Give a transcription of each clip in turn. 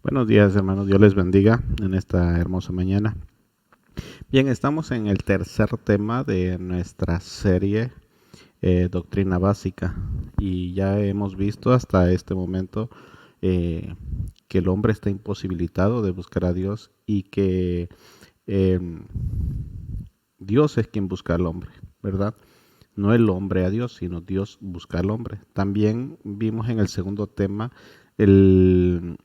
Buenos días, hermanos. Dios les bendiga en esta hermosa mañana. Bien, estamos en el tercer tema de nuestra serie Doctrina Básica y ya hemos visto hasta este momento que el hombre está imposibilitado de buscar a Dios y que Dios es quien busca al hombre, ¿verdad? No el hombre a Dios, sino Dios busca al hombre. También vimos en el segundo tema el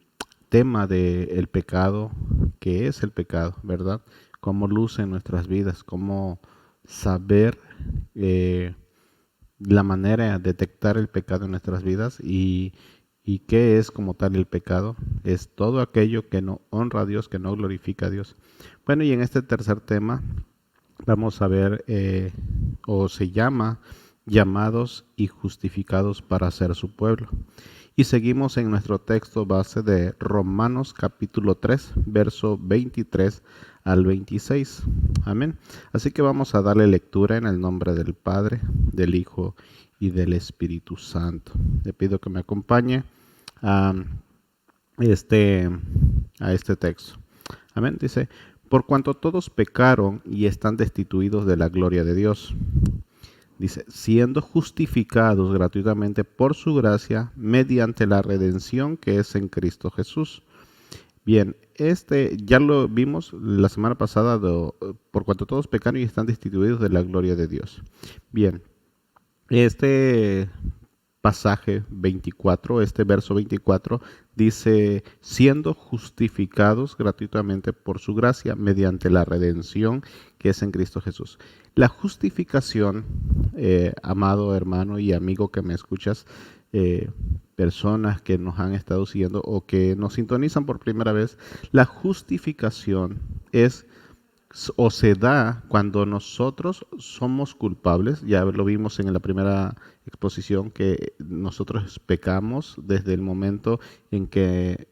tema del pecado, que es el pecado, ¿verdad? Cómo luce en nuestras vidas, cómo saber la manera de detectar el pecado en nuestras vidas y qué es como tal el pecado. Es todo aquello que no honra a Dios, que no glorifica a Dios. Bueno, y en este tercer tema vamos a ver, o se llama, llamados y justificados para ser su pueblo. Y seguimos en nuestro texto base de Romanos capítulo 3, verso 23 al 26. Amén. Así que vamos a darle lectura en el nombre del Padre, del Hijo y del Espíritu Santo. Le pido que me acompañe a este texto. Amén. Dice, por cuanto todos pecaron y están destituidos de la gloria de Dios. Dice, siendo justificados gratuitamente por su gracia mediante la redención que es en Cristo Jesús. Bien, ya lo vimos la semana pasada, por cuanto todos pecaron y están destituidos de la gloria de Dios. Bien, este pasaje 24, este verso 24, dice, siendo justificados gratuitamente por su gracia mediante la redención que es en Cristo Jesús. La justificación, amado hermano y amigo que me escuchas, personas que nos han estado siguiendo o que nos sintonizan por primera vez, la justificación es o se da cuando nosotros somos culpables. Ya lo vimos en la primera exposición que nosotros pecamos desde el momento en que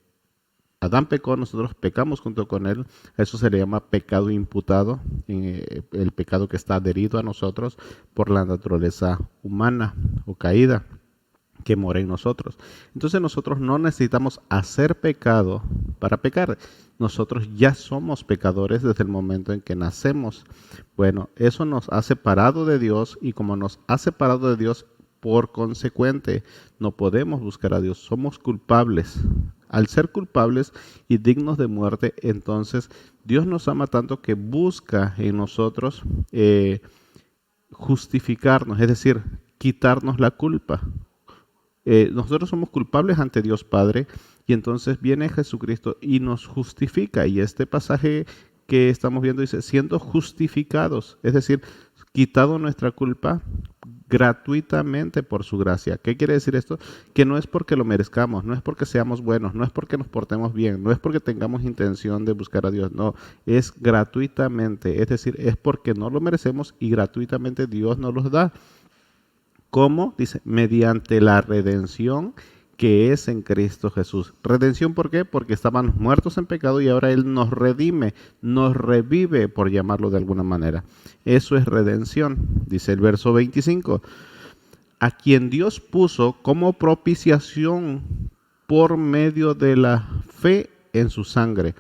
Adán pecó, nosotros pecamos junto con él. Eso se le llama pecado imputado, el pecado que está adherido a nosotros por la naturaleza humana o caída que mora en nosotros. Entonces nosotros no necesitamos hacer pecado para pecar. Nosotros ya somos pecadores desde el momento en que nacemos. Bueno, eso nos ha separado de Dios y como nos ha separado de Dios, por consecuente, no podemos buscar a Dios. Somos culpables. Al ser culpables y dignos de muerte, entonces Dios nos ama tanto que busca en nosotros justificarnos, es decir, quitarnos la culpa. Nosotros somos culpables ante Dios Padre y entonces viene Jesucristo y nos justifica. Y este pasaje que estamos viendo dice, siendo justificados, es decir, quitado nuestra culpa gratuitamente por su gracia. ¿Qué quiere decir esto? Que no es porque lo merezcamos, no es porque seamos buenos, no es porque nos portemos bien, no es porque tengamos intención de buscar a Dios, no, es gratuitamente, es decir, es porque no lo merecemos y gratuitamente Dios nos los da. ¿Cómo? Dice, mediante la redención que es en Cristo Jesús. ¿Redención por qué? Porque estábamos muertos en pecado y ahora Él nos redime, nos revive, por llamarlo de alguna manera. Eso es redención, dice el verso 25. A quien Dios puso como propiciación por medio de la fe en su sangre.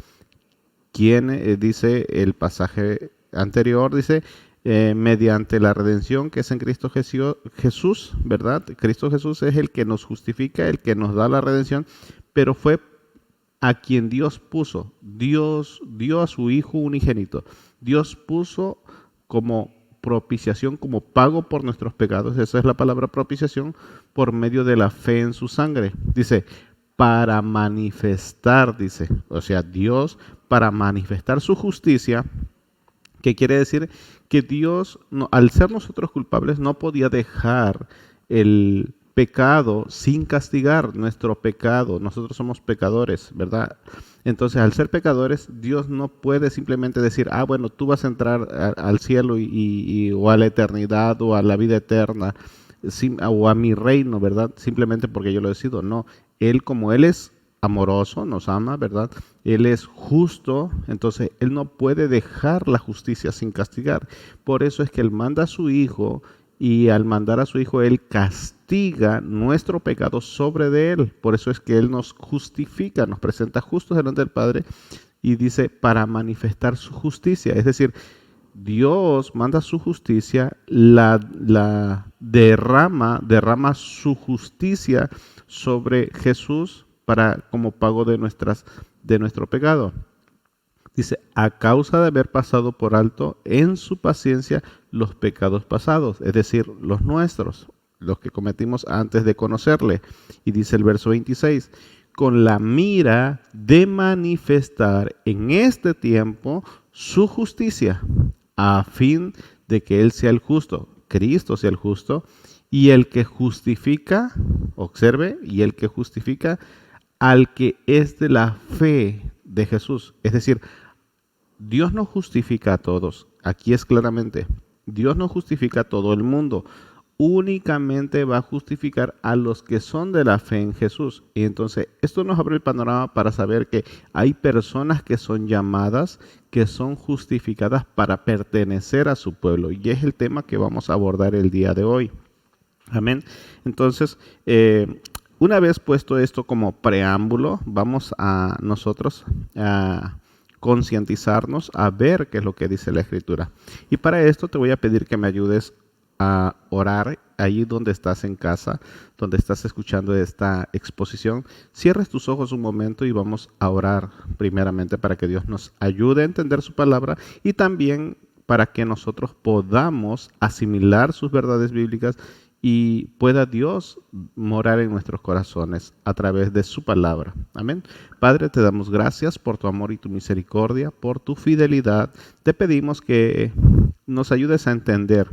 ¿Quién? Dice el pasaje anterior, dice, mediante la redención que es en Cristo Jesús, ¿verdad? Cristo Jesús es el que nos justifica, el que nos da la redención, pero fue a quien Dios puso. Dios dio a su Hijo unigénito. Dios puso como propiciación, como pago por nuestros pecados. Esa es la palabra propiciación, por medio de la fe en su sangre. Dice, para manifestar, dice, o sea, Dios para manifestar su justicia. ¿Qué quiere decir? Que Dios, al ser nosotros culpables, no podía dejar el pecado sin castigar nuestro pecado. Nosotros somos pecadores, ¿verdad? Entonces, al ser pecadores, Dios no puede simplemente decir, bueno, tú vas a entrar al cielo o a la eternidad o a la vida eterna o a mi reino, ¿verdad? Simplemente porque yo lo decido. No, Él como Él es amoroso, nos ama, ¿verdad? Él es justo, entonces Él no puede dejar la justicia sin castigar. Por eso es que Él manda a su Hijo y al mandar a su Hijo, Él castiga nuestro pecado sobre de Él. Por eso es que Él nos justifica, nos presenta justos delante del Padre y dice para manifestar su justicia. Es decir, Dios manda su justicia, la derrama su justicia sobre Jesús como pago de nuestro pecado. Dice, a causa de haber pasado por alto en su paciencia los pecados pasados, es decir, los nuestros, los que cometimos antes de conocerle. Y dice el verso 26, con la mira de manifestar en este tiempo su justicia, a fin de que Él sea el justo, Cristo sea el justo, y el que justifica, observe, y el que justifica al que es de la fe de Jesús. Es decir, Dios no justifica a todos. Aquí es claramente, Dios no justifica a todo el mundo. Únicamente va a justificar a los que son de la fe en Jesús. Y entonces esto nos abre el panorama para saber que hay personas que son llamadas, que son justificadas para pertenecer a su pueblo. Y es el tema que vamos a abordar el día de hoy. Amén. Entonces, una vez puesto esto como preámbulo, vamos a nosotros a concientizarnos, a ver qué es lo que dice la Escritura. Y para esto te voy a pedir que me ayudes a orar ahí donde estás en casa, donde estás escuchando esta exposición. Cierres tus ojos un momento y vamos a orar primeramente para que Dios nos ayude a entender su palabra y también para que nosotros podamos asimilar sus verdades bíblicas y pueda Dios morar en nuestros corazones a través de su palabra. Amén. Padre, te damos gracias por tu amor y tu misericordia, por tu fidelidad. Te pedimos que nos ayudes a entender.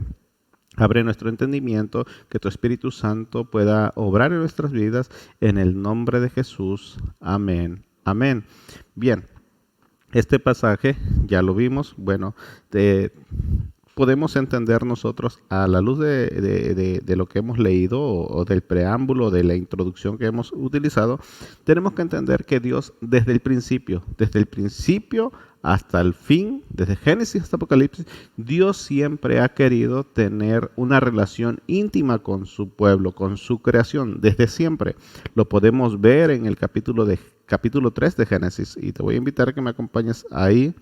Abre nuestro entendimiento, que tu Espíritu Santo pueda obrar en nuestras vidas, en el nombre de Jesús. Amén. Amén. Bien, este pasaje ya lo vimos. Bueno, podemos entender nosotros a la luz de lo que hemos leído o del preámbulo, de la introducción que hemos utilizado, tenemos que entender que Dios desde el principio hasta el fin, desde Génesis hasta Apocalipsis, Dios siempre ha querido tener una relación íntima con su pueblo, con su creación, desde siempre. Lo podemos ver en el capítulo 3 de Génesis, y te voy a invitar a que me acompañes ahí,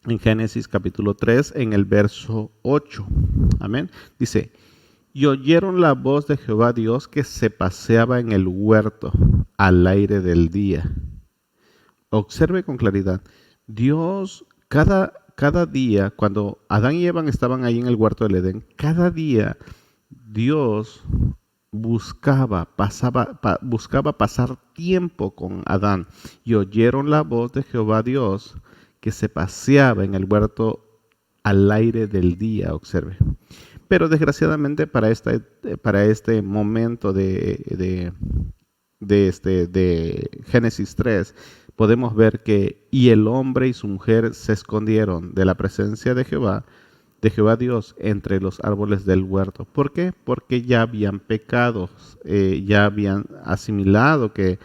en Génesis capítulo 3, en el verso 8. Amén. Dice, y oyeron la voz de Jehová Dios que se paseaba en el huerto al aire del día. Observe con claridad, Dios cada día, cuando Adán y Eva estaban ahí en el huerto del Edén, cada día Dios buscaba pasar tiempo con Adán. Y oyeron la voz de Jehová Dios que se paseaba en el huerto al aire del día, observe. Pero desgraciadamente para este momento de Génesis 3, podemos ver que y el hombre y su mujer se escondieron de la presencia de Jehová Dios entre los árboles del huerto. ¿Por qué? Porque ya habían pecado, ya habían asimilado que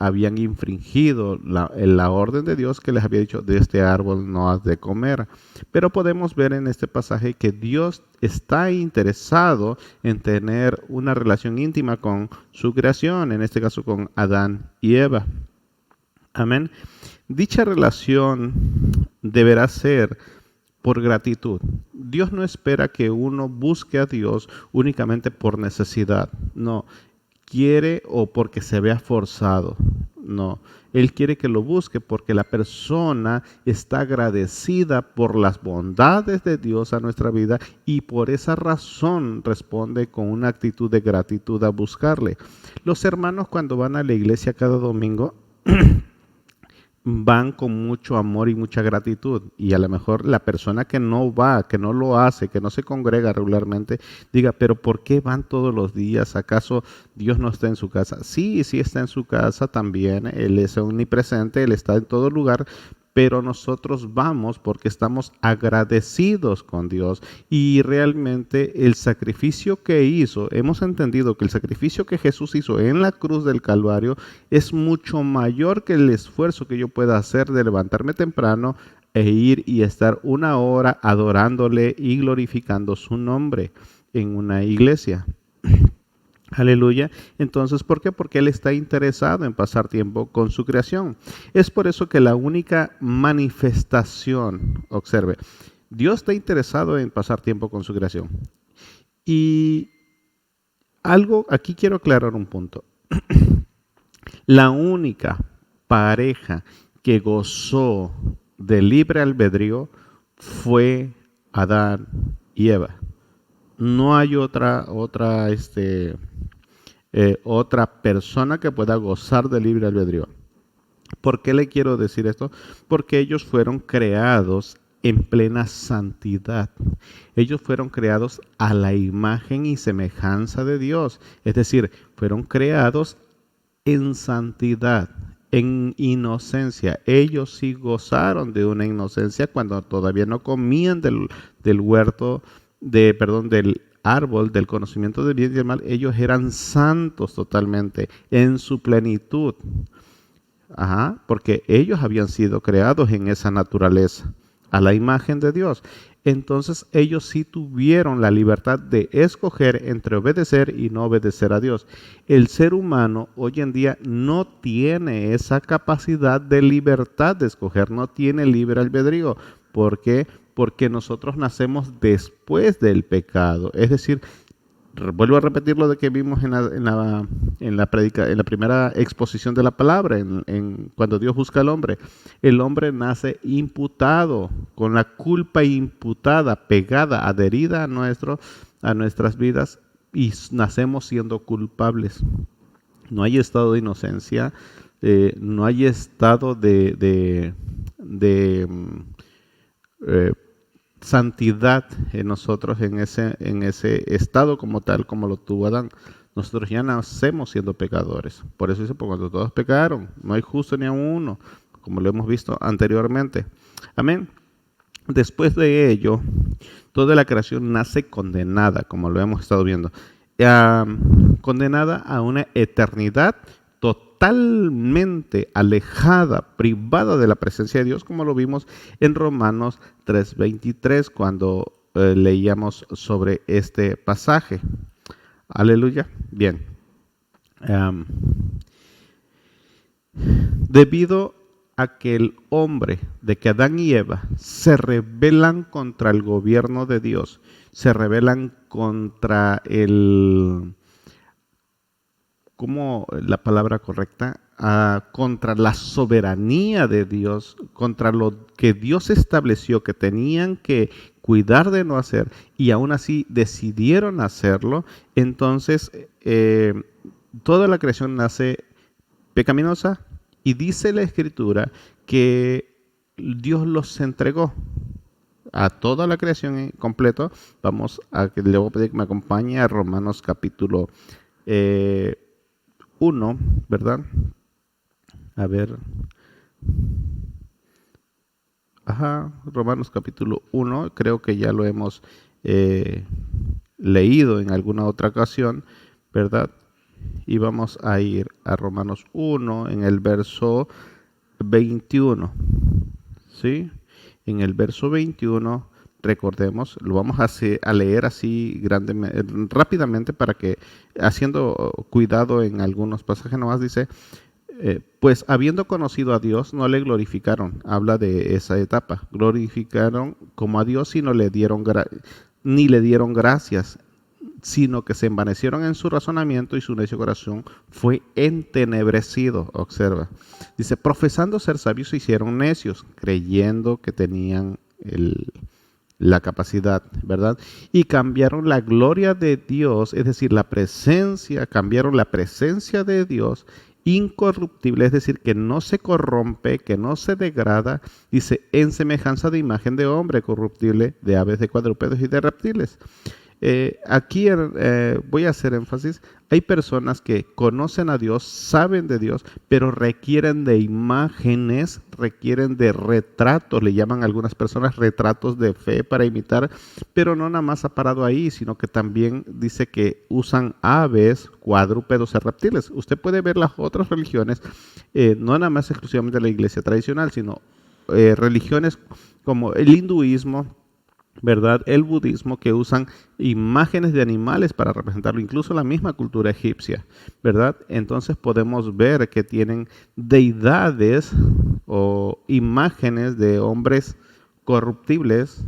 habían infringido la orden de Dios que les había dicho, de este árbol no has de comer. Pero podemos ver en este pasaje que Dios está interesado en tener una relación íntima con su creación, en este caso con Adán y Eva. Amén. Dicha relación deberá ser por gratitud. Dios no espera que uno busque a Dios únicamente por necesidad. No. Quiere o porque se vea forzado. No, Él quiere que lo busque porque la persona está agradecida por las bondades de Dios a nuestra vida y por esa razón responde con una actitud de gratitud a buscarle. Los hermanos cuando van a la iglesia cada domingo van con mucho amor y mucha gratitud, y a lo mejor la persona que no va, que no lo hace, que no se congrega regularmente, diga, pero ¿por qué van todos los días? ¿Acaso Dios no está en su casa? Sí, sí está en su casa también, Él es omnipresente, Él está en todo lugar, pero nosotros vamos porque estamos agradecidos con Dios y realmente el sacrificio que hizo, hemos entendido que el sacrificio que Jesús hizo en la cruz del Calvario es mucho mayor que el esfuerzo que yo pueda hacer de levantarme temprano e ir y estar 1 hora adorándole y glorificando su nombre en una iglesia. Aleluya. Entonces, ¿por qué? Porque Él está interesado en pasar tiempo con su creación. Es por eso que la única manifestación, observe, Dios está interesado en pasar tiempo con su creación. Y aquí quiero aclarar un punto. La única pareja que gozó de libre albedrío fue Adán y Eva. No hay otra persona que pueda gozar de libre albedrío. ¿Por qué le quiero decir esto? Porque ellos fueron creados en plena santidad. Ellos fueron creados a la imagen y semejanza de Dios. Es decir, fueron creados en santidad, en inocencia. Ellos sí gozaron de una inocencia cuando todavía no comían del huerto, del árbol del conocimiento del bien y del mal. Ellos eran santos totalmente, en su plenitud. Porque ellos habían sido creados en esa naturaleza, a la imagen de Dios. Entonces ellos sí tuvieron la libertad de escoger entre obedecer y no obedecer a Dios. El ser humano hoy en día no tiene esa capacidad de libertad de escoger, no tiene libre albedrío. ¿Por qué? Porque nosotros nacemos después del pecado. Es decir, vuelvo a repetir lo de que vimos en la primera exposición de la palabra, cuando Dios busca al hombre. El hombre nace imputado, con la culpa imputada, pegada, adherida a nuestras vidas, y nacemos siendo culpables. No hay estado de inocencia, no hay estado de santidad en nosotros, en ese estado como tal, como lo tuvo Adán. Nosotros ya nacemos siendo pecadores. Por eso dice, por cuando todos pecaron, no hay justo ni a uno, como lo hemos visto anteriormente. Amén. Después de ello, toda la creación nace condenada, como lo hemos estado viendo. Condenada a una eternidad totalmente alejada, privada de la presencia de Dios, como lo vimos en Romanos 3:23 cuando leíamos sobre este pasaje. Aleluya. Bien. Debido a que el hombre, de que Adán y Eva se rebelan contra el gobierno de Dios, se rebelan contra ¿cómo la palabra correcta? Contra la soberanía de Dios, contra lo que Dios estableció que tenían que cuidar de no hacer, y aún así decidieron hacerlo. Entonces toda la creación nace pecaminosa, y dice la Escritura que Dios los entregó a toda la creación en completo. Le voy a pedir que me acompañe a Romanos capítulo 1, ¿verdad? A ver. Romanos capítulo 1, creo que ya lo hemos leído en alguna otra ocasión, ¿verdad? Y vamos a ir a Romanos 1 en el verso 21, ¿sí? En el verso 21, recordemos, lo vamos a leer así rápidamente para que, haciendo cuidado en algunos pasajes, nomás dice, pues habiendo conocido a Dios, no le glorificaron. Habla de esa etapa. Glorificaron como a Dios y no le dieron ni le dieron gracias, sino que se envanecieron en su razonamiento y su necio corazón fue entenebrecido. Observa. Dice, profesando ser sabios se hicieron necios, creyendo que tenían la capacidad, ¿verdad? Y cambiaron la gloria de Dios, es decir, cambiaron la presencia de Dios incorruptible, es decir, que no se corrompe, que no se degrada, dice, en semejanza de imagen de hombre corruptible, de aves, de cuadrúpedos y de reptiles. Aquí voy a hacer énfasis. Hay personas que conocen a Dios, saben de Dios, pero requieren de imágenes, requieren de retratos, le llaman a algunas personas retratos de fe para imitar, pero no nada más ha parado ahí, sino que también dice que usan aves, cuadrúpedos y reptiles. Usted puede ver las otras religiones, no nada más exclusivamente la iglesia tradicional, sino religiones como el hinduismo, ¿verdad? El budismo, que usan imágenes de animales para representarlo, incluso la misma cultura egipcia, ¿verdad? Entonces podemos ver que tienen deidades o imágenes de hombres corruptibles,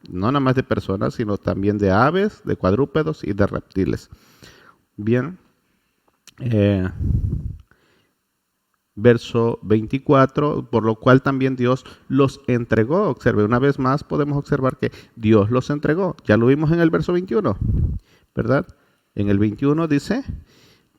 no nada más de personas, sino también de aves, de cuadrúpedos y de reptiles. Bien. Verso 24, por lo cual también Dios los entregó. Observe, una vez más podemos observar que Dios los entregó. Ya lo vimos en el verso 21, ¿verdad? En el 21 dice,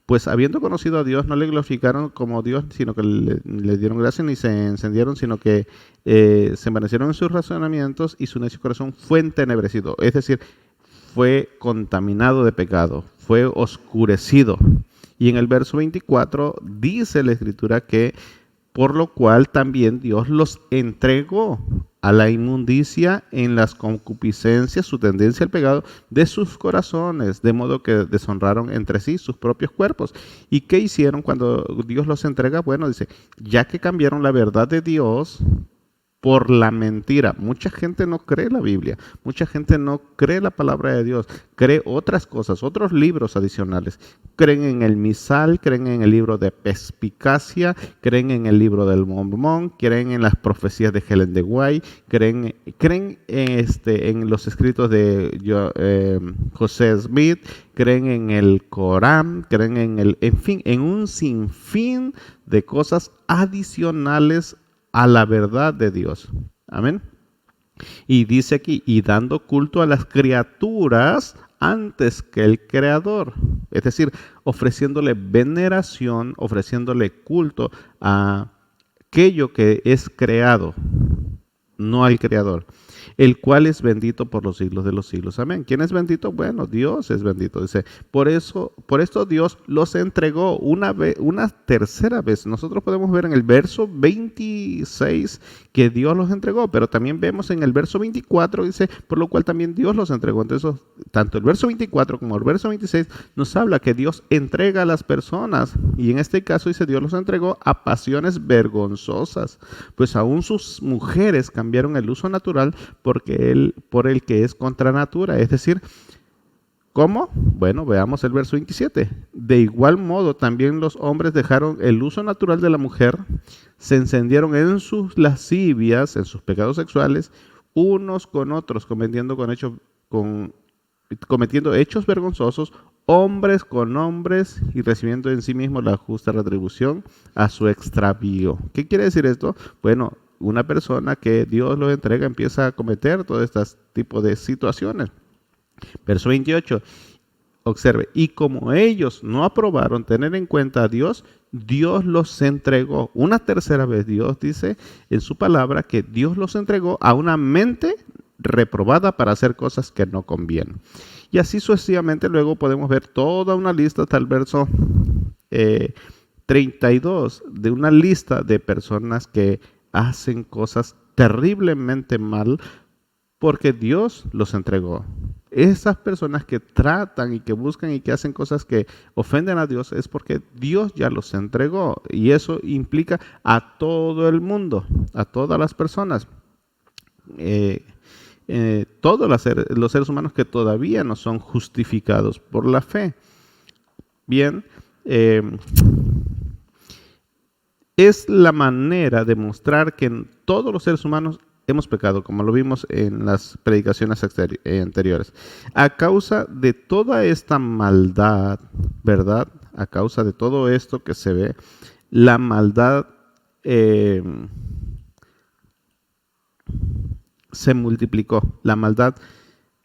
pues habiendo conocido a Dios, no le glorificaron como Dios, sino que le dieron gracia, ni se encendieron, sino que se envanecieron en sus razonamientos y su necio corazón fue entenebrecido. Es decir, fue contaminado de pecado, fue oscurecido. Y en el verso 24 dice la Escritura que por lo cual también Dios los entregó a la inmundicia en las concupiscencias, su tendencia al pecado de sus corazones, de modo que deshonraron entre sí sus propios cuerpos. ¿Y qué hicieron cuando Dios los entrega? Bueno, dice, ya que cambiaron la verdad de Dios por la mentira. Mucha gente no cree la Biblia, mucha gente no cree la palabra de Dios, cree otras cosas, otros libros adicionales. Creen en el misal, creen en el libro de Perspicacia, creen en el libro del Mormón, creen en las profecías de Helen de White, creen en los escritos de José Smith, creen en el Corán, creen en fin, en un sinfín de cosas adicionales a la verdad de Dios. Amén. Y dice aquí, y dando culto a las criaturas antes que el Creador. Es decir, ofreciéndole veneración, ofreciéndole culto a aquello que es creado, no al Creador, el cual es bendito por los siglos de los siglos. Amén. ¿Quién es bendito? Bueno, Dios es bendito. Dice, por esto Dios los entregó una tercera vez. Nosotros podemos ver en el verso 26 que Dios los entregó, pero también vemos en el verso 24, dice, por lo cual también Dios los entregó. Entonces, tanto el verso 24 como el verso 26 nos habla que Dios entrega a las personas, y en este caso dice, Dios los entregó a pasiones vergonzosas, pues aún sus mujeres cambiaron el uso natural por el que es contra natura. Es decir, ¿cómo? Bueno, veamos el verso 27. De igual modo, también los hombres dejaron el uso natural de la mujer, se encendieron en sus lascivias, en sus pecados sexuales, unos con otros, cometiendo hechos vergonzosos, hombres con hombres, y recibiendo en sí mismos la justa retribución a su extravío. ¿Qué quiere decir esto? Bueno, una persona que Dios los entrega empieza a cometer todo este tipo de situaciones. Verso 28, observe, y como ellos no aprobaron tener en cuenta a Dios, Dios los entregó. Una tercera vez Dios dice en su palabra que Dios los entregó a una mente reprobada para hacer cosas que no convienen. Y así sucesivamente luego podemos ver toda una lista hasta el verso 32 de una lista de personas que hacen cosas terriblemente mal porque Dios los entregó. Esas personas que tratan y que buscan y que hacen cosas que ofenden a Dios es porque Dios ya los entregó, y eso implica a todo el mundo, a todas las personas, todos los seres humanos que todavía no son justificados por la fe. Bien, es la manera de mostrar que todos los seres humanos hemos pecado, como lo vimos en las predicaciones anteriores. A causa de toda esta maldad, ¿verdad? A causa de todo esto que se ve, la maldad se multiplicó. La maldad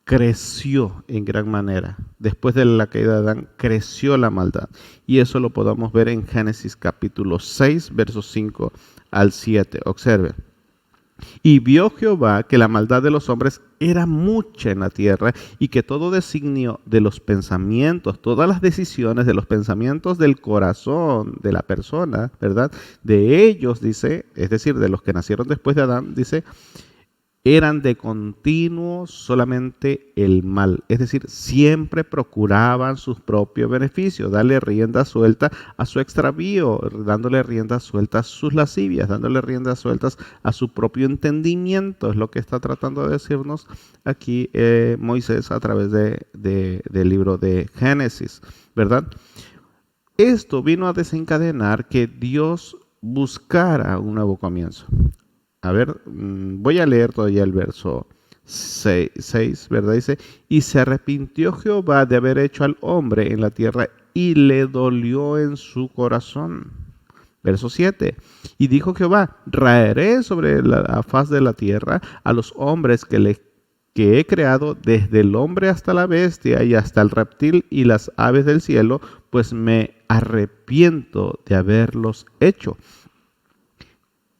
creció en gran manera. Después de la caída de Adán, creció la maldad. Y eso lo podemos ver en Génesis capítulo 6, versos 5 al 7. Observe. Y vio Jehová que la maldad de los hombres era mucha en la tierra, y que todo designio de los pensamientos, todas las decisiones de los pensamientos del corazón de la persona, ¿verdad? De ellos, dice, es decir, de los que nacieron después de Adán, dice, eran de continuo solamente el mal, es decir, siempre procuraban sus propios beneficios, darle rienda suelta a su extravío, dándole rienda suelta a sus lascivias, dándole rienda sueltas a su propio entendimiento, es lo que está tratando de decirnos aquí Moisés a través del libro de Génesis, ¿verdad? Esto vino a desencadenar que Dios buscara un nuevo comienzo. A ver, voy a leer todavía el verso 6, ¿verdad? Dice, y se arrepintió Jehová de haber hecho al hombre en la tierra y le dolió en su corazón. Verso 7, y dijo Jehová, raeré sobre la faz de la tierra a los hombres que he creado, desde el hombre hasta la bestia y hasta el reptil y las aves del cielo, pues me arrepiento de haberlos hecho.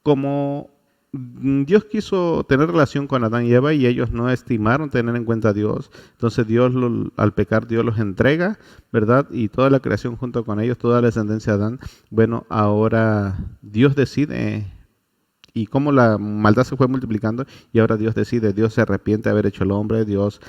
Como Dios quiso tener relación con Adán y Eva y ellos no estimaron tener en cuenta a Dios, entonces Dios al pecar Dios los entrega, ¿verdad? Y toda la creación junto con ellos, toda la descendencia de Adán, bueno, ahora Dios decide y cómo la maldad se fue multiplicando y ahora Dios decide, Dios se arrepiente de haber hecho el hombre, Dios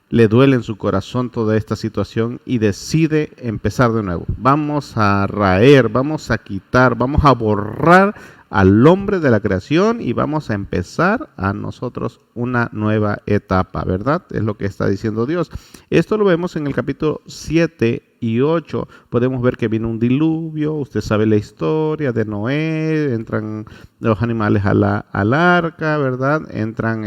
le duele en su corazón toda esta situación y decide empezar de nuevo. Vamos a raer, vamos a quitar, vamos a borrar al hombre de la creación y vamos a empezar a nosotros una nueva etapa, ¿verdad? Es lo que está diciendo Dios. Esto lo vemos en el capítulo 7 y 8. Podemos ver que viene un diluvio, usted sabe la historia de Noé, entran los animales al arca, ¿verdad? Entran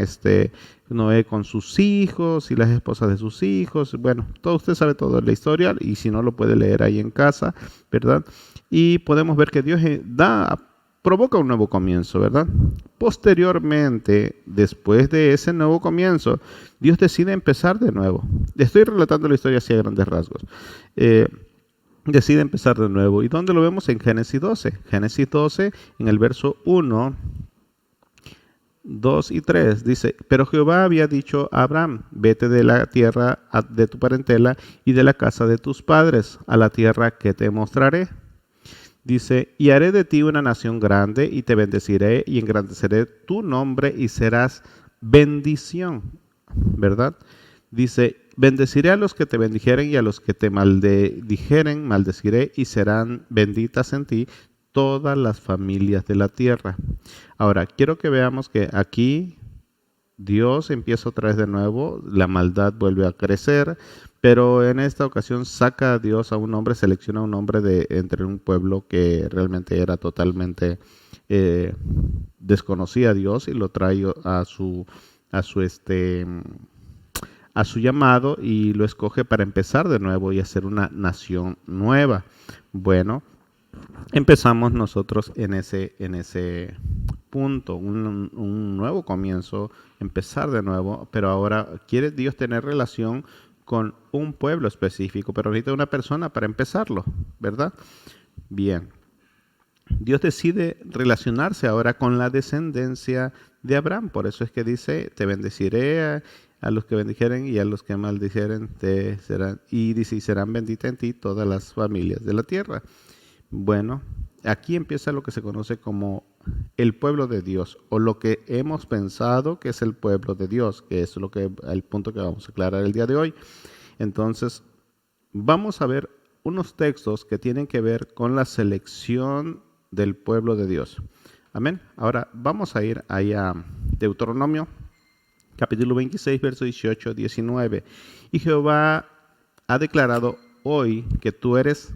Noé con sus hijos y las esposas de sus hijos. Bueno, todo usted sabe toda la historia y si no lo puede leer ahí en casa, ¿verdad? Y podemos ver que Dios provoca un nuevo comienzo, ¿verdad? Posteriormente, después de ese nuevo comienzo, Dios decide empezar de nuevo. Estoy relatando la historia así a grandes rasgos. Decide empezar de nuevo. ¿Y dónde lo vemos? En Génesis 12. Génesis 12, en el verso 1, 2 y 3 dice, pero Jehová había dicho a Abraham, vete de la tierra de tu parentela y de la casa de tus padres a la tierra que te mostraré. Dice, y haré de ti una nación grande y te bendeciré y engrandeceré tu nombre y serás bendición, ¿verdad? Dice, bendeciré a los que te bendijeren y a los que te maldijeren, maldeciré y serán benditas en ti todas las familias de la tierra. Ahora, quiero que veamos que aquí Dios empieza otra vez de nuevo, la maldad vuelve a crecer, pero en esta ocasión saca a Dios a un hombre, selecciona a un hombre de entre un pueblo que realmente era totalmente desconocía a Dios y lo trae a su llamado y lo escoge para empezar de nuevo y hacer una nación nueva. Bueno, empezamos nosotros en ese punto, un nuevo comienzo, empezar de nuevo, pero ahora quiere Dios tener relación con un pueblo específico, pero necesita una persona para empezarlo, ¿verdad? Bien. Dios decide relacionarse ahora con la descendencia de Abraham, por eso es que dice, te bendeciré a los que bendijeren y a los que maldijeren te serán, y dice, y serán benditas en ti todas las familias de la tierra. Bueno, aquí empieza lo que se conoce como el pueblo de Dios, o lo que hemos pensado que es el pueblo de Dios, que es el punto que vamos a aclarar el día de hoy. Entonces, vamos a ver unos textos que tienen que ver con la selección del pueblo de Dios. Amén. Ahora vamos a ir ahí a Deuteronomio, capítulo 26, verso 18, 19. Y Jehová ha declarado hoy que tú eres,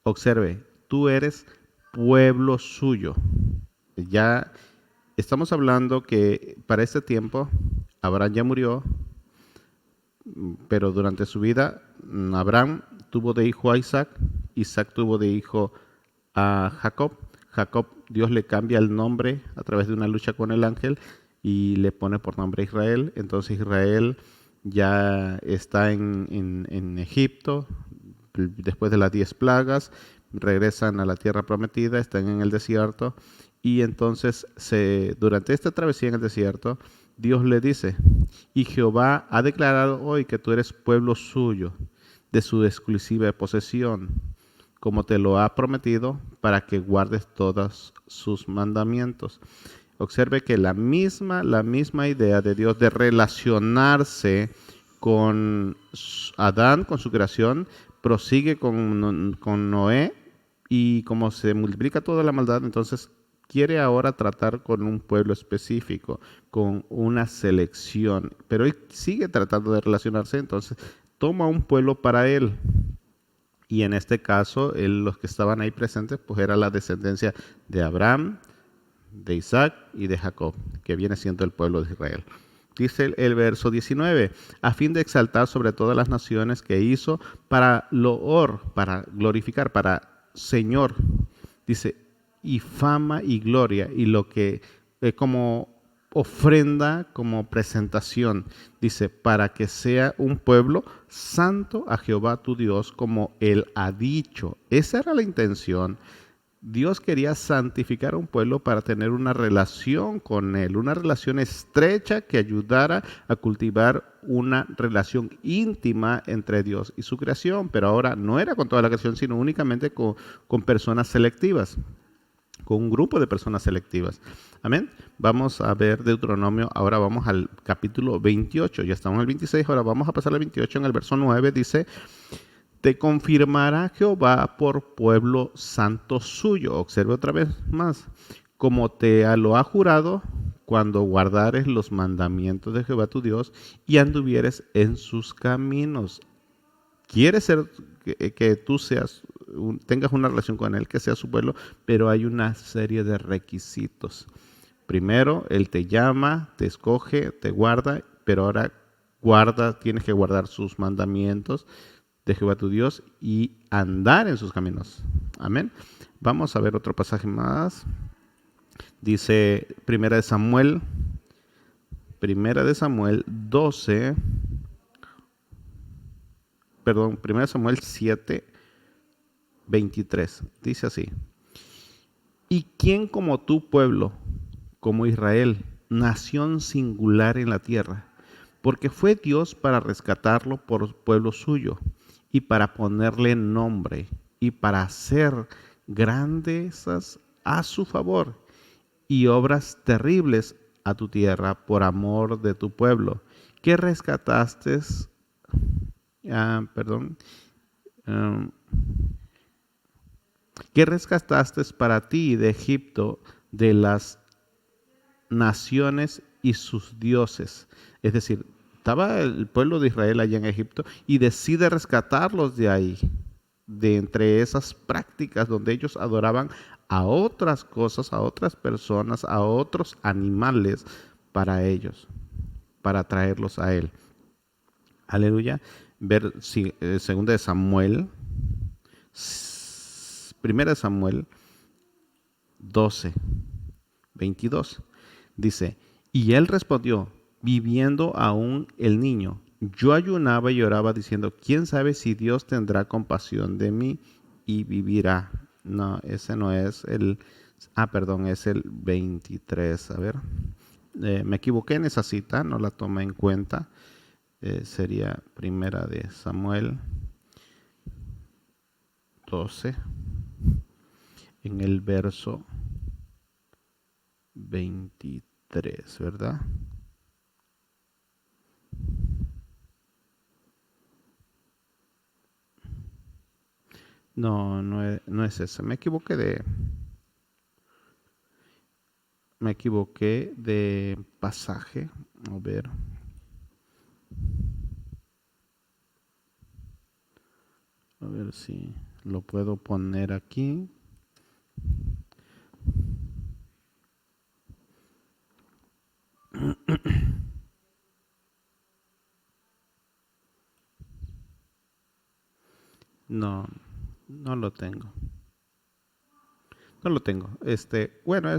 observe, tú eres pueblo suyo. Ya estamos hablando que para este tiempo Abraham ya murió, pero durante su vida Abraham tuvo de hijo a Isaac, Isaac tuvo de hijo a Jacob, Jacob Dios le cambia el nombre a través de una lucha con el ángel y le pone por nombre Israel, entonces Israel ya está en Egipto, después de las 10 plagas, regresan a la tierra prometida, están en el desierto y entonces durante esta travesía en el desierto, Dios le dice, y Jehová ha declarado hoy que tú eres pueblo suyo, de su exclusiva posesión, como te lo ha prometido, para que guardes todos sus mandamientos. Observe que la misma idea de Dios de relacionarse con Adán, con su creación, prosigue con Noé, y como se multiplica toda la maldad, entonces quiere ahora tratar con un pueblo específico, con una selección, pero él sigue tratando de relacionarse, entonces toma un pueblo para él. Y en este caso, los que estaban ahí presentes, pues era la descendencia de Abraham, de Isaac y de Jacob, que viene siendo el pueblo de Israel. Dice el verso 19, a fin de exaltar sobre todas las naciones que hizo para loor, para glorificar, para Señor. Dice, y fama y gloria, y lo que como ofrenda, como presentación. Dice, para que sea un pueblo santo a Jehová tu Dios, como él ha dicho. Esa era la intención. Dios quería santificar a un pueblo para tener una relación con él, una relación estrecha que ayudara a cultivar una relación íntima entre Dios y su creación, pero ahora no era con toda la creación, sino únicamente con personas selectivas, con un grupo de personas selectivas. Amén. Vamos a ver Deuteronomio, ahora vamos al capítulo 28, ya estamos en el 26, ahora vamos a pasar al 28, en el verso 9 dice, te confirmará Jehová por pueblo santo suyo. Observe otra vez más. Como te lo ha jurado, cuando guardares los mandamientos de Jehová tu Dios y anduvieres en sus caminos. Quiere ser que tú tengas una relación con él, que sea su pueblo, pero hay una serie de requisitos. Primero, él te llama, te escoge, te guarda, pero ahora tienes que guardar sus mandamientos de Jehová tu Dios y andar en sus caminos. Amén. Vamos a ver otro pasaje más. Dice Primera de Samuel 12, perdón, Primera de Samuel 7, 23. Dice así. ¿Y quién como tu pueblo, como Israel, nación singular en la tierra? Porque fue Dios para rescatarlo por pueblo suyo, y para ponerle nombre, y para hacer grandezas a su favor, y obras terribles a tu tierra por amor de tu pueblo, que rescataste, que rescataste para ti de Egipto, de las naciones y sus dioses. Es decir, estaba el pueblo de Israel allá en Egipto y decide rescatarlos de ahí, de entre esas prácticas donde ellos adoraban a otras cosas, a otras personas, a otros animales para ellos, para traerlos a él. Aleluya. Ver segunda de Samuel, primera de Samuel 12, 22. Dice, y él respondió, viviendo aún el niño, yo ayunaba y oraba diciendo, ¿quién sabe si Dios tendrá compasión de mí y vivirá? No, ese no es perdón, es el 23. A ver, me equivoqué en esa cita, no la tomé en cuenta. Sería Primera de Samuel 12, en el verso 23, ¿verdad? No es ese. Me equivoqué de pasaje. A ver. A ver si lo puedo poner aquí. No lo tengo. No lo tengo. Bueno,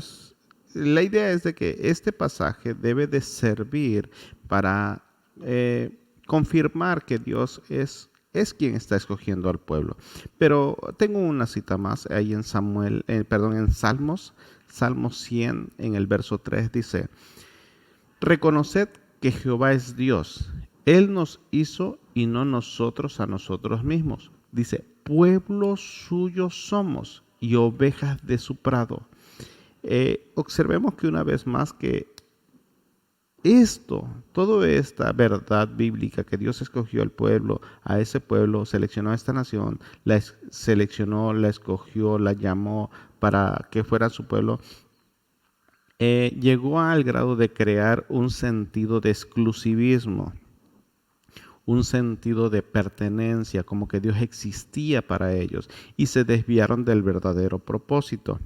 la idea es de que este pasaje debe de servir para confirmar que Dios es quien está escogiendo al pueblo. Pero tengo una cita más ahí en en Salmos 100, en el verso 3 dice, reconoced que Jehová es Dios. Él nos hizo y no nosotros a nosotros mismos. Dice, pueblo suyo somos y ovejas de su prado. Observemos que una vez más que toda esta verdad bíblica, que Dios escogió al pueblo, a ese pueblo, seleccionó a esta nación, seleccionó, la escogió, la llamó para que fuera su pueblo, llegó al grado de crear un sentido de exclusivismo, un sentido de pertenencia, como que Dios existía para ellos, y se desviaron del verdadero propósito.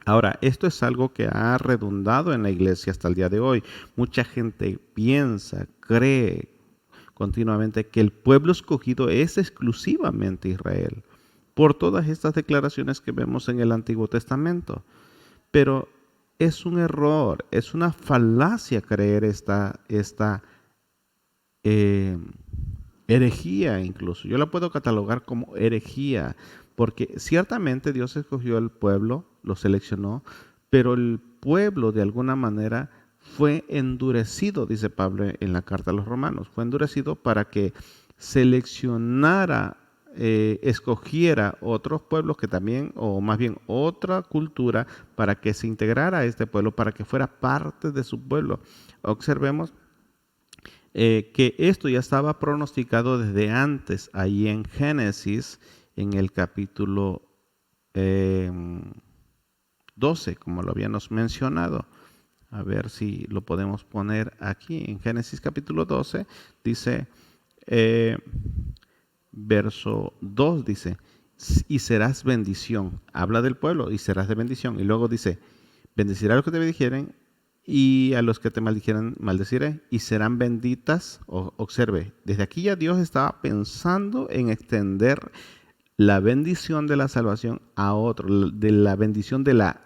Ahora, esto es algo que ha redundado en la iglesia hasta el día de hoy. Mucha gente piensa, cree continuamente que el pueblo escogido es exclusivamente Israel, por todas estas declaraciones que vemos en el Antiguo Testamento. Pero es un error, es una falacia creer esta eh, herejía incluso. Yo la puedo catalogar como herejía, porque ciertamente Dios escogió al pueblo, lo seleccionó, pero el pueblo de alguna manera fue endurecido, dice Pablo en la carta a los Romanos, fue endurecido para que seleccionara, escogiera otros pueblos que también, o más bien otra cultura, para que se integrara a este pueblo, para que fuera parte de su pueblo. Observemos que esto ya estaba pronosticado desde antes, ahí en Génesis, en el capítulo 12, como lo habíamos mencionado. A ver si lo podemos poner aquí. En Génesis capítulo 12 dice, verso 2 dice, y serás bendición. Habla del pueblo y serás de bendición. Y luego dice, bendecirá a los que te bendijeren y a los que te maldijeren maldeciré y serán benditas. Observe, desde aquí ya Dios estaba pensando en extender la bendición de la salvación a otro, de la bendición de la,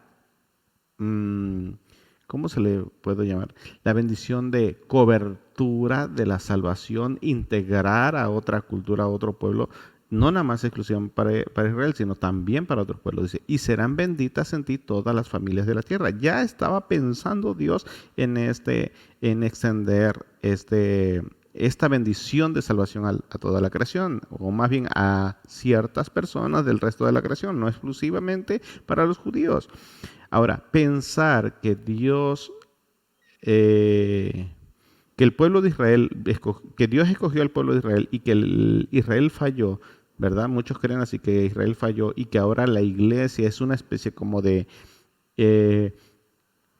¿cómo se le puede llamar? La bendición de cobertura de la salvación, integrar a otra cultura, a otro pueblo, no nada más exclusión para Israel, sino también para otros pueblos. Dice, y serán benditas en ti todas las familias de la tierra. Ya estaba pensando Dios en extender esta bendición de salvación a toda la creación, o más bien a ciertas personas del resto de la creación, no exclusivamente para los judíos. Ahora, pensar que Dios, que el pueblo de Israel, que Dios escogió al pueblo de Israel y que Israel falló, ¿verdad? Muchos creen así que Israel falló y que ahora la iglesia es una especie como de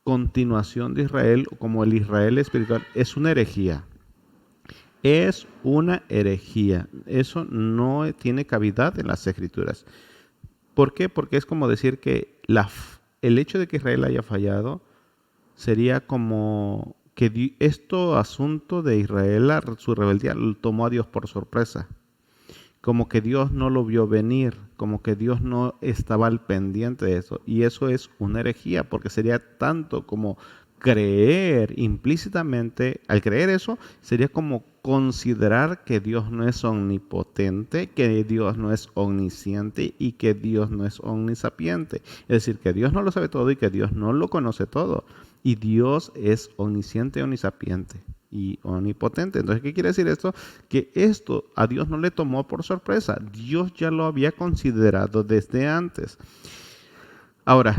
continuación de Israel, como el Israel espiritual, es una herejía. Es una herejía. Eso no tiene cavidad en las escrituras. ¿Por qué? Porque es como decir que el hecho de que Israel haya fallado sería como que esto asunto de Israel, su rebeldía, lo tomó a Dios por sorpresa. Como que Dios no lo vio venir, como que Dios no estaba al pendiente de eso. Y eso es una herejía, porque sería tanto como creer implícitamente, al creer eso, sería como considerar que Dios no es omnipotente, que Dios no es omnisciente y que Dios no es omnisapiente. Es decir, que Dios no lo sabe todo y que Dios no lo conoce todo. Y Dios es omnisciente, omnisapiente y omnipotente. Entonces, ¿qué quiere decir esto? Que esto a Dios no le tomó por sorpresa. Dios ya lo había considerado desde antes. Ahora,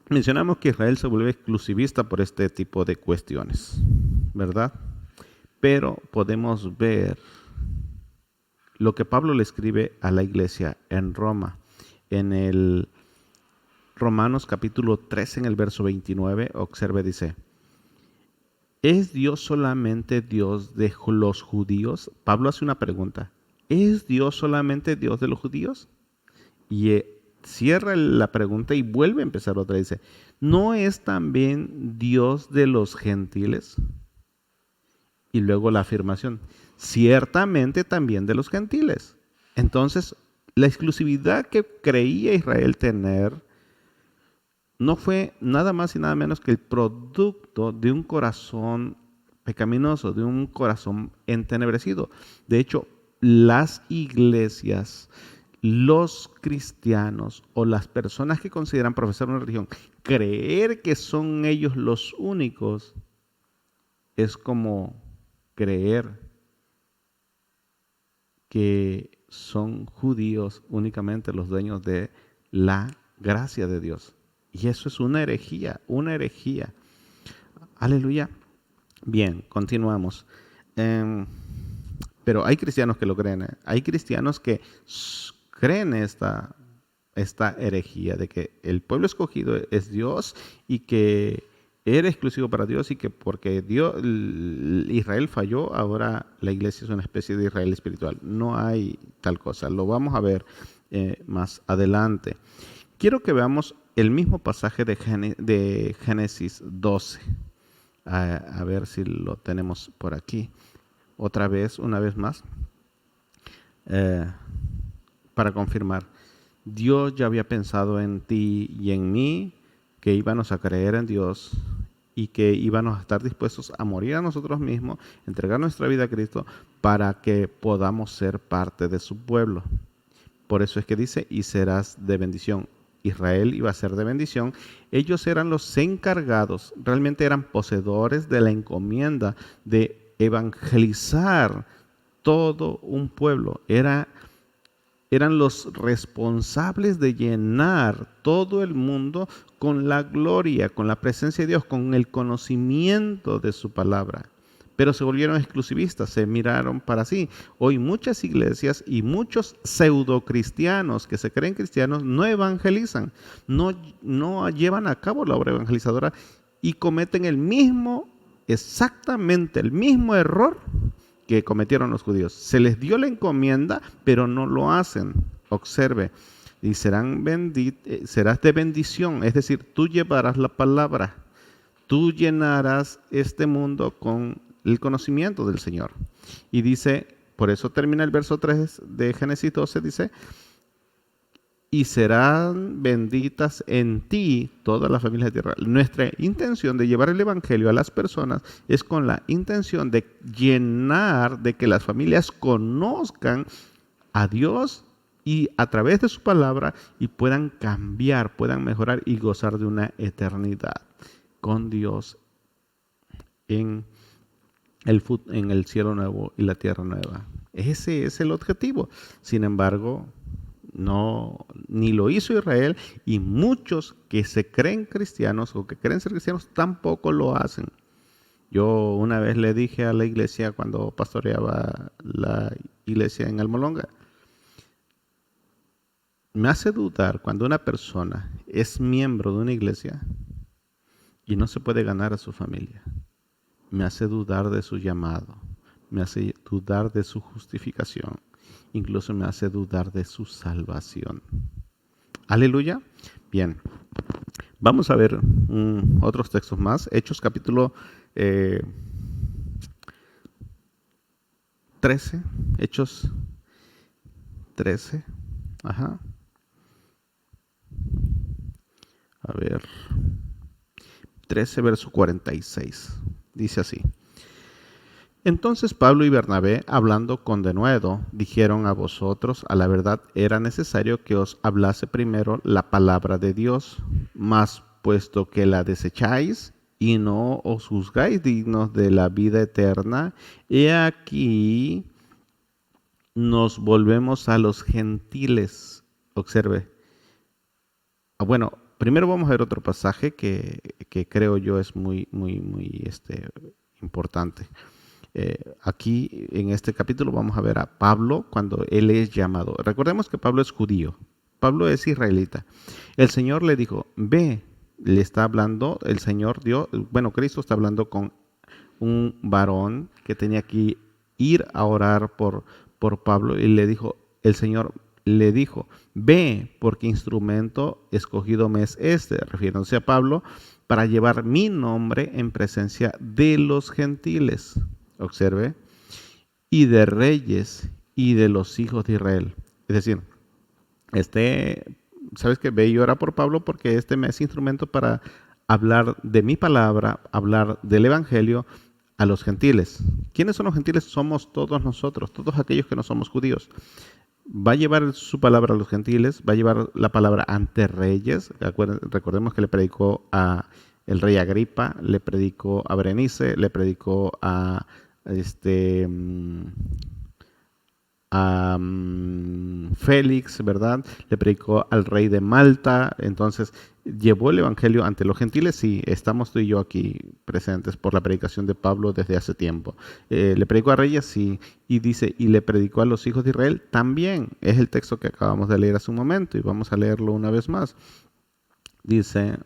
mencionamos que Israel se vuelve exclusivista por este tipo de cuestiones, ¿verdad? Pero podemos ver lo que Pablo le escribe a la iglesia en Roma, en el Romanos capítulo 3, en el verso 29, observe, dice, ¿es Dios solamente Dios de los judíos? Pablo hace una pregunta. ¿Es Dios solamente Dios de los judíos? Y cierra la pregunta y vuelve a empezar otra. Dice, ¿no es también Dios de los gentiles? Y luego la afirmación, ciertamente también de los gentiles. Entonces, la exclusividad que creía Israel tener no fue nada más y nada menos que el producto de un corazón pecaminoso, de un corazón entenebrecido. De hecho, las iglesias, los cristianos o las personas que consideran profesar una religión, creer que son ellos los únicos, es como creer que son judíos únicamente los dueños de la gracia de Dios. Y eso es una herejía, una herejía. Aleluya. Bien, continuamos. Pero hay cristianos que lo creen. Hay cristianos que creen esta herejía de que el pueblo escogido es Dios y que era exclusivo para Dios, y que porque Israel falló, ahora la iglesia es una especie de Israel espiritual. No hay tal cosa. Lo vamos a ver más adelante. Quiero que veamos el mismo pasaje de Génesis 12. A ver si lo tenemos por aquí. Otra vez, una vez más, para confirmar. Dios ya había pensado en ti y en mí, que íbamos a creer en Dios y que íbamos a estar dispuestos a morir a nosotros mismos, entregar nuestra vida a Cristo para que podamos ser parte de su pueblo. Por eso es que dice, y serás de bendición. Israel iba a ser de bendición. Ellos eran los encargados, realmente eran poseedores de la encomienda de evangelizar todo un pueblo. Eran los responsables de llenar todo el mundo con la gloria, con la presencia de Dios, con el conocimiento de su palabra. Pero se volvieron exclusivistas, se miraron para sí. Hoy muchas iglesias y muchos pseudocristianos que se creen cristianos no evangelizan, no llevan a cabo la obra evangelizadora y cometen exactamente el mismo error que cometieron los judíos. Se les dio la encomienda, pero no lo hacen. Observe, y serás de bendición, es decir, tú llevarás la palabra, tú llenarás este mundo con el conocimiento del Señor. Y dice, por eso termina el verso 3 de Génesis 12, dice, y serán benditas en ti todas las familias de tierra. Nuestra intención de llevar el evangelio a las personas es con la intención de llenar, de que las familias conozcan a Dios y a través de su palabra y puedan cambiar, puedan mejorar y gozar de una eternidad con Dios en el cielo nuevo y la tierra nueva. Ese es el objetivo. Sin embargo, ni lo hizo Israel, y muchos que se creen cristianos o que creen ser cristianos tampoco lo hacen. Yo una vez le dije a la iglesia, cuando pastoreaba la iglesia en Almolonga, me hace dudar cuando una persona es miembro de una iglesia y no se puede ganar a su familia. Me hace dudar de su llamado, me hace dudar de su justificación, incluso me hace dudar de su salvación. Aleluya. Bien, vamos a ver otros textos más. Hechos capítulo 13. Hechos 13. Ajá. A ver. 13, verso 46. Dice así. Entonces Pablo y Bernabé, hablando con denuedo, dijeron a vosotros, a la verdad era necesario que os hablase primero la palabra de Dios, mas puesto que la desecháis y no os juzgáis dignos de la vida eterna, he aquí nos volvemos a los gentiles. Observe. Bueno, primero vamos a ver otro pasaje que creo yo es muy importante. Aquí en este capítulo vamos a ver a Pablo cuando él es llamado. Recordemos que Pablo es judío, Pablo es israelita. El Señor le dijo, ve, le está hablando, el Señor Dios, Cristo está hablando con un varón que tenía que ir a orar por Pablo, y el Señor le dijo, ve, porque instrumento escogido me es refiriéndose a Pablo, para llevar mi nombre en presencia de los gentiles. Observe, y de reyes y de los hijos de Israel. Es decir, ¿sabes qué? Ve y ora por Pablo, porque me es instrumento para hablar de mi palabra, hablar del evangelio a los gentiles. ¿Quiénes son los gentiles? Somos todos nosotros, todos aquellos que no somos judíos. Va a llevar su palabra a los gentiles, va a llevar la palabra ante reyes. Recordemos que le predicó a el rey Agripa, le predicó a Berenice, le predicó a a Félix, ¿verdad? Le predicó al rey de Malta. Entonces llevó el evangelio ante los gentiles. Sí, estamos tú y yo aquí presentes por la predicación de Pablo desde hace tiempo. Le predicó a reyes, sí, y dice, y le predicó a los hijos de Israel también. Es el texto que acabamos de leer hace un momento y vamos a leerlo una vez más. Dice,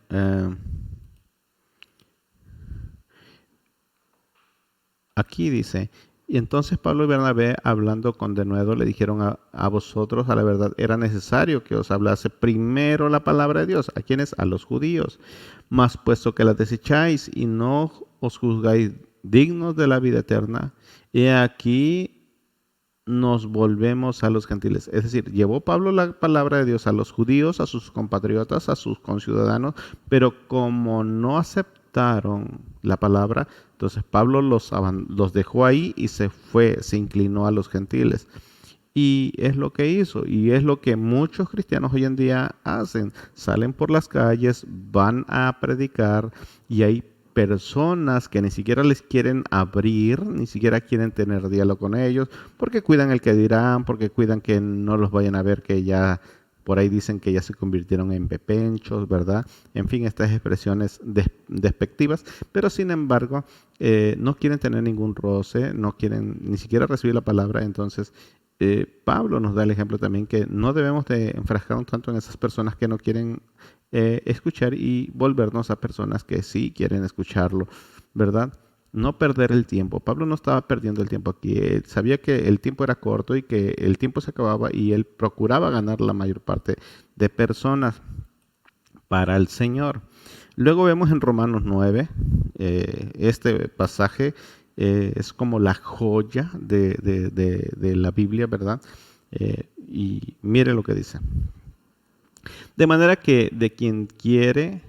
aquí dice, y entonces Pablo y Bernabé, hablando con denuedo, le dijeron a vosotros, a la verdad, era necesario que os hablase primero la palabra de Dios. ¿A quiénes? A los judíos. Mas puesto que la desecháis y no os juzgáis dignos de la vida eterna, he aquí nos volvemos a los gentiles. Es decir, llevó Pablo la palabra de Dios a los judíos, a sus compatriotas, a sus conciudadanos, pero como no aceptaron la palabra, entonces Pablo los dejó ahí y se fue, se inclinó a los gentiles. Y es lo que hizo, y es lo que muchos cristianos hoy en día hacen. Salen por las calles, van a predicar y hay personas que ni siquiera les quieren abrir, ni siquiera quieren tener diálogo con ellos, porque cuidan el que dirán, porque cuidan que no los vayan a ver, que ya por ahí dicen que ya se convirtieron en pepenchos, ¿verdad? En fin, estas expresiones despectivas, pero sin embargo no quieren tener ningún roce, no quieren ni siquiera recibir la palabra. Entonces Pablo nos da el ejemplo también que no debemos de enfrascarnos tanto en esas personas que no quieren escuchar y volvernos a personas que sí quieren escucharlo, ¿verdad? No perder el tiempo. Pablo no estaba perdiendo el tiempo aquí. Él sabía que el tiempo era corto y que el tiempo se acababa y él procuraba ganar la mayor parte de personas para el Señor. Luego vemos en Romanos 9, este pasaje es como la joya de la Biblia, ¿verdad? Y mire lo que dice. De manera que de quien quiere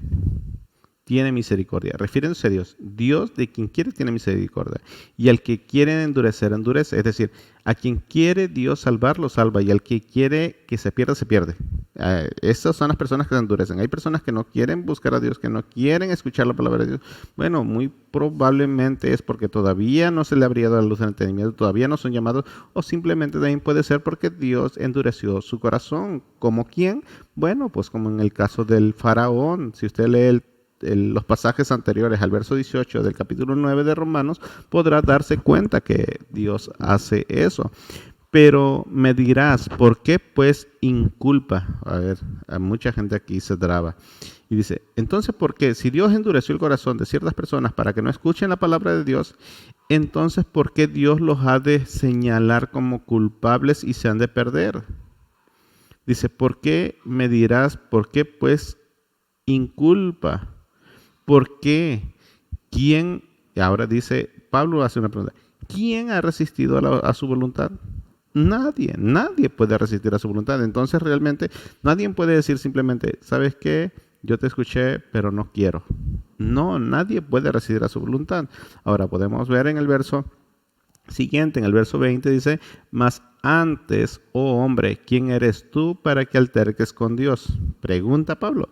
tiene misericordia. Refírense a Dios. Dios de quien quiere tiene misericordia. Y al que quiere endurecer, endurece. Es decir, a quien quiere Dios salvar, lo salva. Y al que quiere que se pierda, se pierde. Esas son las personas que se endurecen. Hay personas que no quieren buscar a Dios, que no quieren escuchar la palabra de Dios. Bueno, muy probablemente es porque todavía no se le habría dado la luz del entendimiento, todavía no son llamados, o simplemente también puede ser porque Dios endureció su corazón. ¿Como quién? Bueno, pues como en el caso del faraón. Si usted lee los pasajes anteriores al verso 18 del capítulo 9 de Romanos, podrá darse cuenta que Dios hace eso. Pero me dirás, ¿por qué pues inculpa? A ver, a mucha gente aquí se traba. Y dice, entonces, ¿por qué? Si Dios endureció el corazón de ciertas personas para que no escuchen la palabra de Dios, entonces, ¿por qué Dios los ha de señalar como culpables y se han de perder? Dice, ¿por qué me dirás, por qué pues inculpa? ¿Por qué? ¿Quién? Y ahora dice, Pablo hace una pregunta. ¿Quién ha resistido a su voluntad? Nadie puede resistir a su voluntad. Entonces realmente nadie puede decir simplemente, ¿sabes qué? Yo te escuché, pero no quiero. No, nadie puede resistir a su voluntad. Ahora podemos ver en el verso siguiente, en el verso 20 dice, mas antes, oh hombre, ¿quién eres tú para que alterques con Dios? Pregunta Pablo.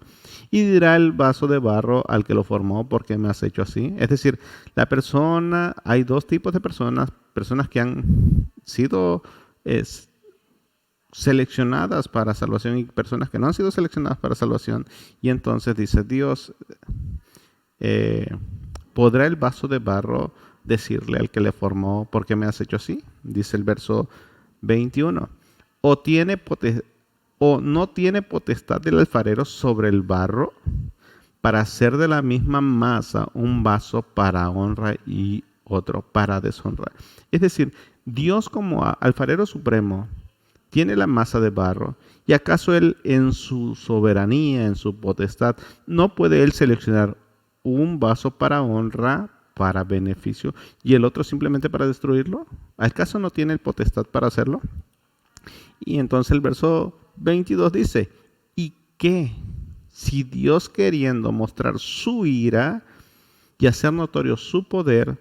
Y dirá el vaso de barro al que lo formó, ¿por qué me has hecho así? Es decir, hay dos tipos de personas que han sido seleccionadas para salvación y personas que no han sido seleccionadas para salvación. Y entonces dice Dios, ¿podrá el vaso de barro decirle al que le formó, ¿por qué me has hecho así? Dice el verso 21. ¿O no tiene potestad del alfarero sobre el barro para hacer de la misma masa un vaso para honra y otro para deshonra? Es decir, Dios como alfarero supremo tiene la masa de barro, y acaso Él en su soberanía, en su potestad, no puede Él seleccionar un vaso para honra, para beneficio, y el otro simplemente para destruirlo? ¿Acaso no tiene el potestad para hacerlo? Y entonces el verso 22 dice, ¿y qué? Si Dios, queriendo mostrar su ira y hacer notorio su poder,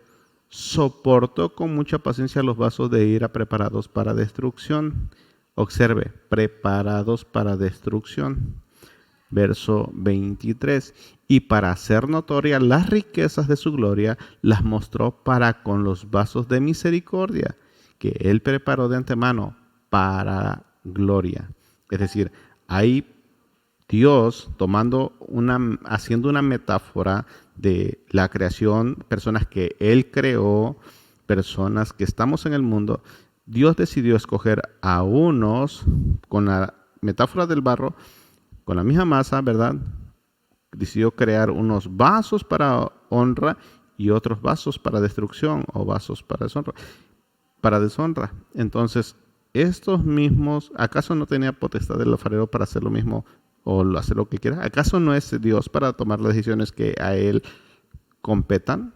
soportó con mucha paciencia los vasos de ira preparados para destrucción. Observe, preparados para destrucción. Verso 23. Y para hacer notorias las riquezas de su gloria, las mostró para con los vasos de misericordia, que Él preparó de antemano para gloria. Es decir, hay Dios haciendo una metáfora de la creación, personas que Él creó, personas que estamos en el mundo. Dios decidió escoger a unos con la metáfora del barro, con la misma masa, ¿verdad? Decidió crear unos vasos para honra y otros vasos para destrucción o vasos para deshonra. Entonces, estos mismos, ¿acaso no tenía potestad el alfarero para hacer lo mismo o hacer lo que quiera? ¿Acaso no es Dios para tomar las decisiones que a Él competan?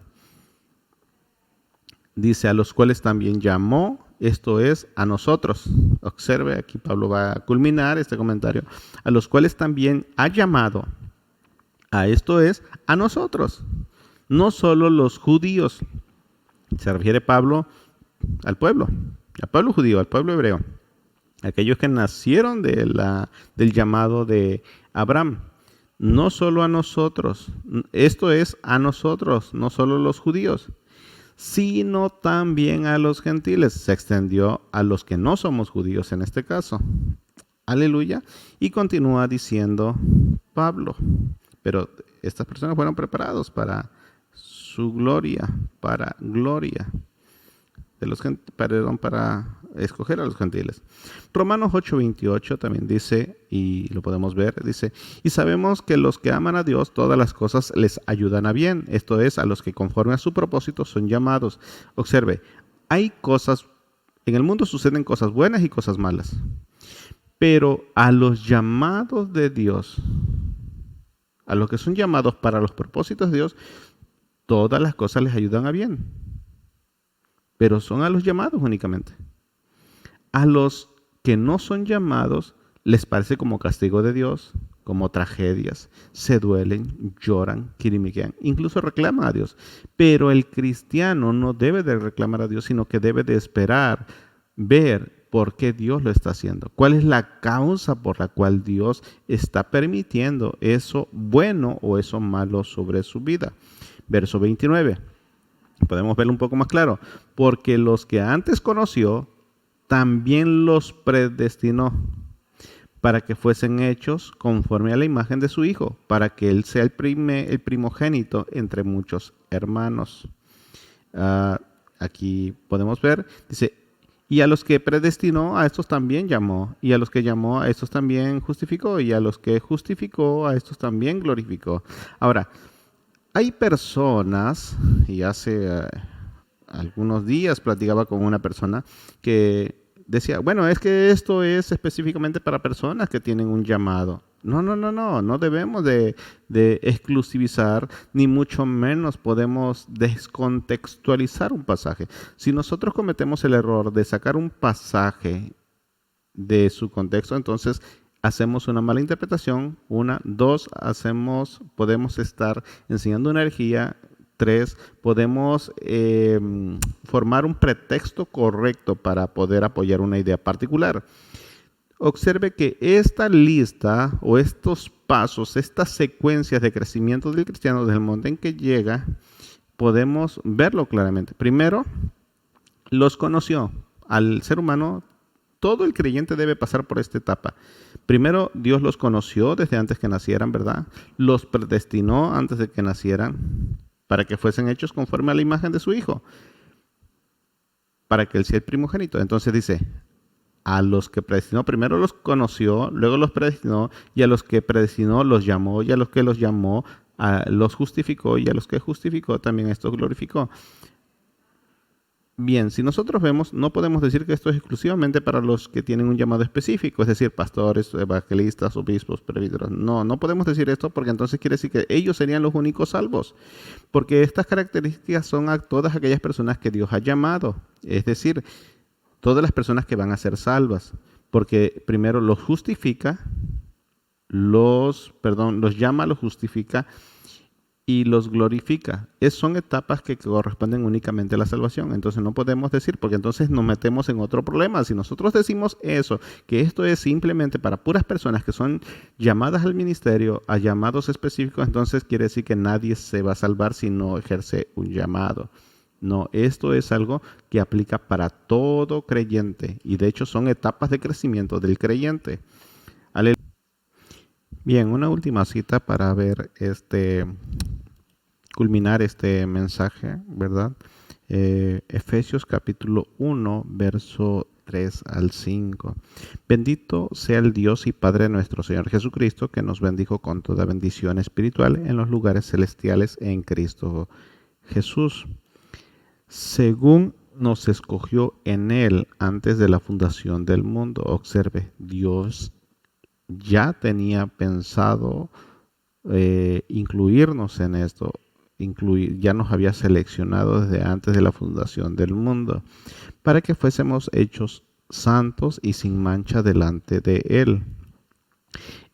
Dice, a los cuales también llamó, esto es, a nosotros. Observe, aquí Pablo va a culminar este comentario. A los cuales también ha llamado, a esto es, a nosotros. No solo los judíos. Se refiere Pablo al pueblo judío, al pueblo hebreo. Aquellos que nacieron del llamado de Abraham. No solo a nosotros. Esto es, a nosotros, no solo los judíos, sino también a los gentiles. Se extendió a los que no somos judíos en este caso. Aleluya. Y continúa diciendo Pablo, pero estas personas fueron preparados para su gloria, para gloria de los para escoger a los gentiles. Romanos 8:28 también dice, y lo podemos ver, dice, y sabemos que los que aman a Dios, todas las cosas les ayudan a bien. Esto es, a los que conforme a su propósito son llamados. Observe, hay cosas, en el mundo suceden cosas buenas y cosas malas. Pero a los llamados de Dios, a los que son llamados para los propósitos de Dios, todas las cosas les ayudan a bien. Pero son a los llamados únicamente. A los que no son llamados les parece como castigo de Dios, como tragedias, se duelen, lloran, quirimiquean, incluso reclaman a Dios. Pero el cristiano no debe de reclamar a Dios, sino que debe de esperar, ver por qué Dios lo está haciendo. ¿Cuál es la causa por la cual Dios está permitiendo eso bueno o eso malo sobre su vida? Verso 29. Podemos verlo un poco más claro. Porque los que antes conoció, también los predestinó para que fuesen hechos conforme a la imagen de su Hijo, para que Él sea el primogénito entre muchos hermanos. Aquí podemos ver, dice, y a los que predestinó, a estos también llamó, y a los que llamó, a estos también justificó, y a los que justificó, a estos también glorificó. Ahora, hay personas, y hace algunos días platicaba con una persona que decía, bueno, es que esto es específicamente para personas que tienen un llamado. No debemos de exclusivizar, ni mucho menos podemos descontextualizar un pasaje. Si nosotros cometemos el error de sacar un pasaje de su contexto, entonces hacemos una mala interpretación. Dos, podemos estar enseñando una herejía. 3, podemos formar un pretexto correcto para poder apoyar una idea particular. Observe que esta lista o estos pasos, estas secuencias de crecimiento del cristiano desde el momento en que llega, podemos verlo claramente. Primero, los conoció. Al ser humano, todo el creyente debe pasar por esta etapa. Primero, Dios los conoció desde antes que nacieran, ¿verdad? Los predestinó antes de que nacieran, para que fuesen hechos conforme a la imagen de su Hijo, para que Él sea el primogénito. Entonces dice, a los que predestinó, primero los conoció, luego los predestinó, y a los que predestinó los llamó, y a los que los llamó los justificó, y a los que justificó también estos glorificó. Bien, si nosotros vemos, no podemos decir que esto es exclusivamente para los que tienen un llamado específico, es decir, pastores, evangelistas, obispos, presbíteros. No podemos decir esto porque entonces quiere decir que ellos serían los únicos salvos. Porque estas características son a todas aquellas personas que Dios ha llamado, es decir, todas las personas que van a ser salvas. Porque primero los justifica, los llama, los justifica y los glorifica. Son etapas que corresponden únicamente a la salvación. Entonces no podemos decir, porque entonces nos metemos en otro problema. Si nosotros decimos eso, que esto es simplemente para puras personas que son llamadas al ministerio, a llamados específicos, entonces quiere decir que nadie se va a salvar si no ejerce un llamado. No, esto es algo que aplica para todo creyente y de hecho son etapas de crecimiento del creyente. Aleluya. Bien, una última cita para ver culminar este mensaje, ¿verdad? Efesios capítulo 1, verso 3 al 5. Bendito sea el Dios y Padre de nuestro Señor Jesucristo, que nos bendijo con toda bendición espiritual en los lugares celestiales en Cristo Jesús, según nos escogió en Él antes de la fundación del mundo. Observe, Dios ya tenía pensado incluirnos en esto, ya nos había seleccionado desde antes de la fundación del mundo, para que fuésemos hechos santos y sin mancha delante de Él.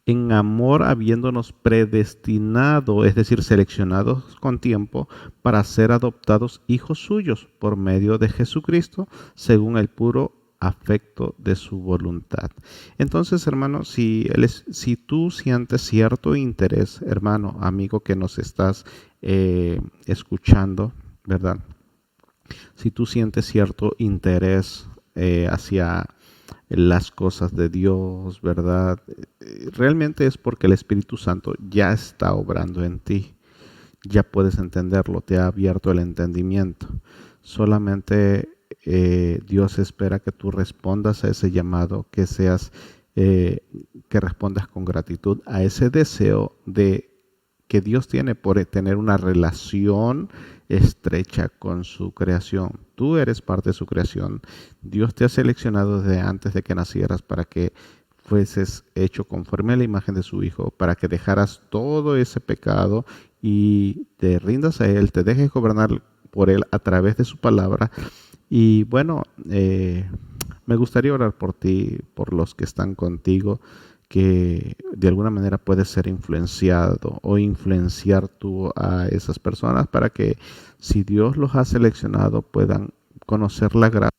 En amor, habiéndonos predestinado, es decir, seleccionados con tiempo, para ser adoptados hijos suyos por medio de Jesucristo, según el puro afecto de su voluntad. Entonces, hermano, si tú sientes cierto interés, hermano, amigo que nos estás escuchando, ¿verdad? Si tú sientes cierto interés hacia las cosas de Dios, ¿verdad? Realmente es porque el Espíritu Santo ya está obrando en ti. Ya puedes entenderlo, te ha abierto el entendimiento. Solamente Dios espera que tú respondas a ese llamado, que respondas con gratitud a ese deseo que Dios tiene por tener una relación estrecha con su creación. Tú eres parte de su creación. Dios te ha seleccionado desde antes de que nacieras para que fueses hecho conforme a la imagen de su Hijo, para que dejaras todo ese pecado y te rindas a Él, te dejes gobernar por Él a través de su palabra. Y bueno, me gustaría orar por ti, por los que están contigo, que de alguna manera puedes ser influenciado o influenciar tú a esas personas para que, si Dios los ha seleccionado, puedan conocer la gracia